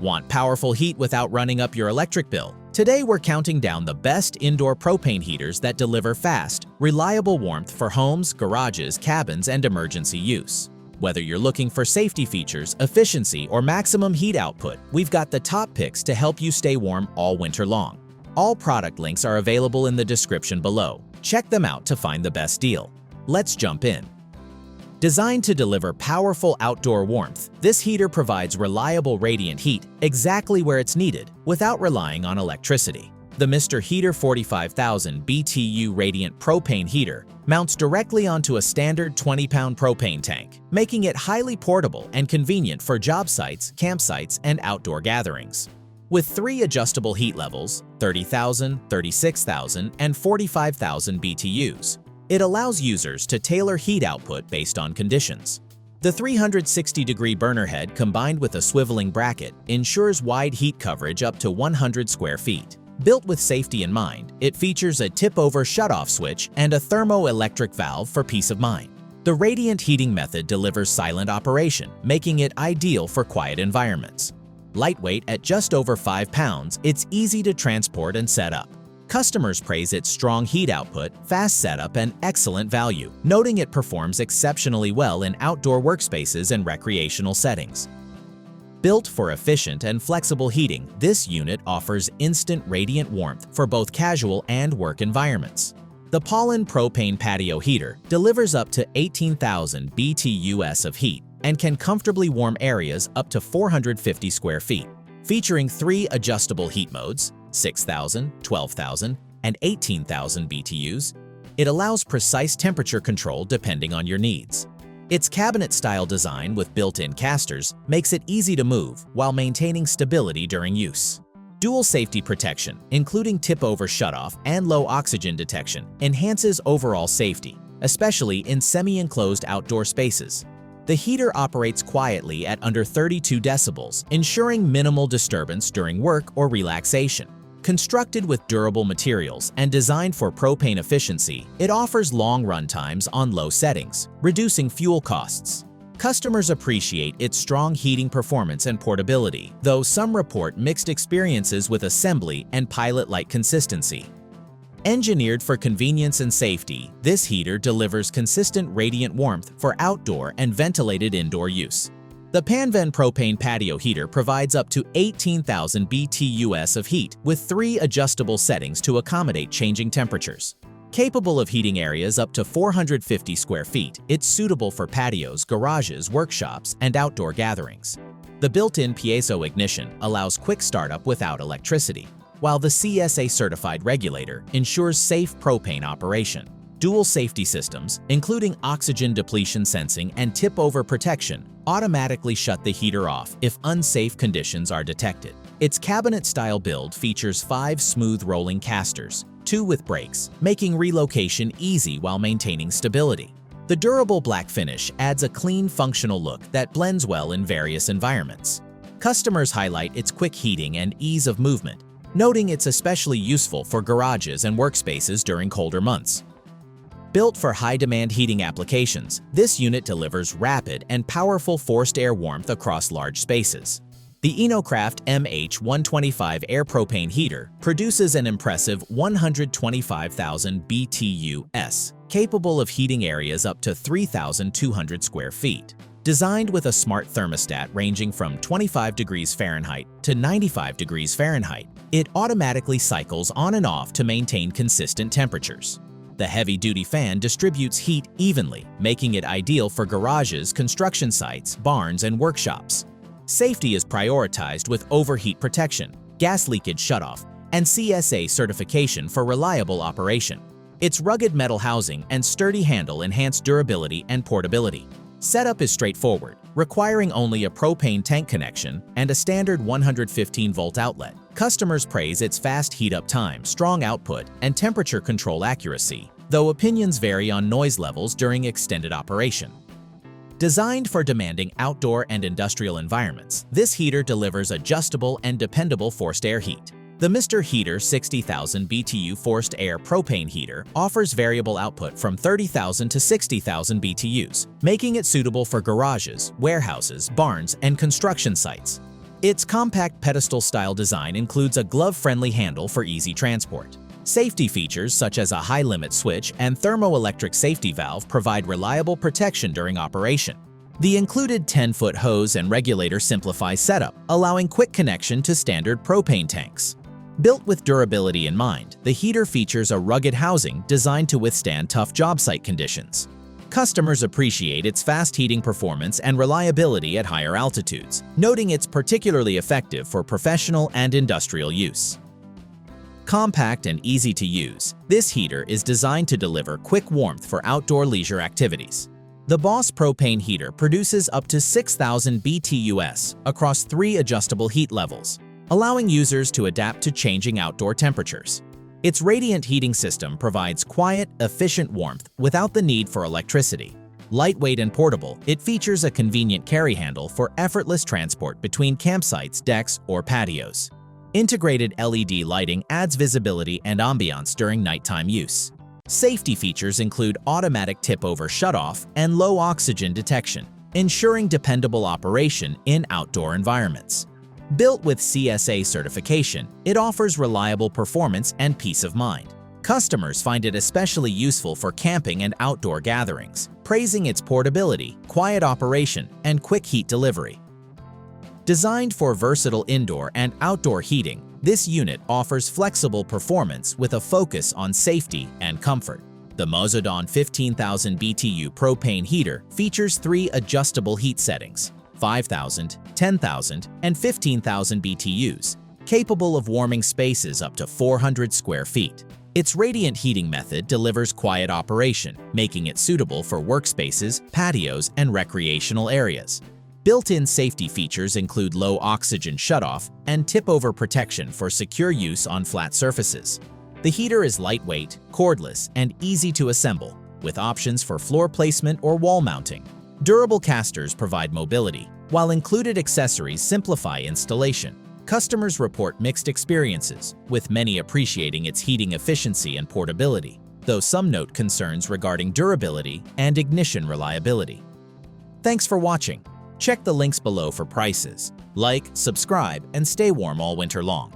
Want powerful heat without running up your electric bill? Today we're counting down the best indoor propane heaters that deliver fast, reliable warmth for homes, garages, cabins, and emergency use. Whether you're looking for safety features, efficiency, or maximum heat output, we've got the top picks to help you stay warm all winter long. All product links are available in the description below. Check them out to find the best deal. Let's jump in. Designed to deliver powerful outdoor warmth, this heater provides reliable radiant heat exactly where it's needed without relying on electricity. The Mr. Heater 45,000 BTU Radiant Propane Heater mounts directly onto a standard 20-pound propane tank, making it highly portable and convenient for job sites, campsites, and outdoor gatherings. With 3 adjustable heat levels, 30,000, 36,000, and 45,000 BTUs, it allows users to tailor heat output based on conditions. The 360-degree burner head combined with a swiveling bracket ensures wide heat coverage up to 100 square feet. Built with safety in mind, it features a tip-over shutoff switch and a thermoelectric valve for peace of mind. The radiant heating method delivers silent operation, making it ideal for quiet environments. Lightweight at just over 5 pounds, it's easy to transport and set up. Customers praise its strong heat output, fast setup, and excellent value, noting it performs exceptionally well in outdoor workspaces and recreational settings. Built for efficient and flexible heating, this unit offers instant radiant warmth for both casual and work environments. The Propane Propane Patio Heater delivers up to 18,000 BTUs of heat and can comfortably warm areas up to 450 square feet. Featuring 3 adjustable heat modes, 6,000, 12,000, and 18,000 BTUs, it allows precise temperature control depending on your needs. Its cabinet-style design with built-in casters makes it easy to move while maintaining stability during use. Dual safety protection, including tip-over shutoff and low oxygen detection, enhances overall safety, especially in semi-enclosed outdoor spaces. The heater operates quietly at under 32 decibels, ensuring minimal disturbance during work or relaxation. Constructed with durable materials and designed for propane efficiency, it offers long run times on low settings, reducing fuel costs. Customers appreciate its strong heating performance and portability, though some report mixed experiences with assembly and pilot-like consistency. Engineered for convenience and safety, this heater delivers consistent radiant warmth for outdoor and ventilated indoor use. The Propane Propane Patio Heater provides up to 18,000 BTUs of heat with 3 adjustable settings to accommodate changing temperatures. Capable of heating areas up to 450 square feet, it's suitable for patios, garages, workshops, and outdoor gatherings. The built-in piezo ignition allows quick startup without electricity, while the CSA-certified regulator ensures safe propane operation. Dual safety systems, including oxygen depletion sensing and tip-over protection, automatically shut the heater off if unsafe conditions are detected. Its cabinet-style build features 5 smooth rolling casters, 2 with brakes, making relocation easy while maintaining stability. The durable black finish adds a clean, functional look that blends well in various environments. Customers highlight its quick heating and ease of movement, noting it's especially useful for garages and workspaces during colder months. Built for high-demand heating applications, this unit delivers rapid and powerful forced air warmth across large spaces. The Enocraft MH125 Air Propane Heater produces an impressive 125,000 BTUs, capable of heating areas up to 3,200 square feet. Designed with a smart thermostat ranging from 25 degrees Fahrenheit to 95 degrees Fahrenheit, it automatically cycles on and off to maintain consistent temperatures. The heavy-duty fan distributes heat evenly, making it ideal for garages, construction sites, barns, and workshops. Safety is prioritized with overheat protection, gas leakage shutoff, and CSA certification for reliable operation. Its rugged metal housing and sturdy handle enhance durability and portability. Setup is straightforward, requiring only a propane tank connection and a standard 115-volt outlet. Customers praise its fast heat-up time, strong output, and temperature control accuracy, though opinions vary on noise levels during extended operation. Designed for demanding outdoor and industrial environments, this heater delivers adjustable and dependable forced air heat. The Mr. Heater 60,000 BTU Forced Air Propane Heater offers variable output from 30,000 to 60,000 BTUs, making it suitable for garages, warehouses, barns, and construction sites. Its compact pedestal-style design includes a glove-friendly handle for easy transport. Safety features such as a high-limit switch and thermoelectric safety valve provide reliable protection during operation. The included 10-foot hose and regulator simplifies setup, allowing quick connection to standard propane tanks. Built with durability in mind, the heater features a rugged housing designed to withstand tough job site conditions. Customers appreciate its fast heating performance and reliability at higher altitudes, noting it's particularly effective for professional and industrial use. Compact and easy to use, this heater is designed to deliver quick warmth for outdoor leisure activities. The Boss propane heater produces up to 6,000 BTUs across 3 adjustable heat levels, allowing users to adapt to changing outdoor temperatures. Its radiant heating system provides quiet, efficient warmth without the need for electricity. Lightweight and portable, it features a convenient carry handle for effortless transport between campsites, decks, or patios. Integrated LED lighting adds visibility and ambiance during nighttime use. Safety features include automatic tip-over shutoff and low oxygen detection, ensuring dependable operation in outdoor environments. Built with CSA certification, it offers reliable performance and peace of mind. Customers find it especially useful for camping and outdoor gatherings, praising its portability, quiet operation, and quick heat delivery. Designed for versatile indoor and outdoor heating, this unit offers flexible performance with a focus on safety and comfort. The Mozodon 15,000 BTU propane heater features 3 adjustable heat settings: 5,000, 10,000, and 15,000 BTUs, capable of warming spaces up to 400 square feet. Its radiant heating method delivers quiet operation, making it suitable for workspaces, patios, and recreational areas. Built-in safety features include low oxygen shutoff and tip-over protection for secure use on flat surfaces. The heater is lightweight, cordless, and easy to assemble, with options for floor placement or wall mounting. Durable casters provide mobility, while included accessories simplify installation. Customers report mixed experiences, with many appreciating its heating efficiency and portability, though some note concerns regarding durability and ignition reliability. Thanks for watching. Check the links below for prices. Like, subscribe, and stay warm all winter long.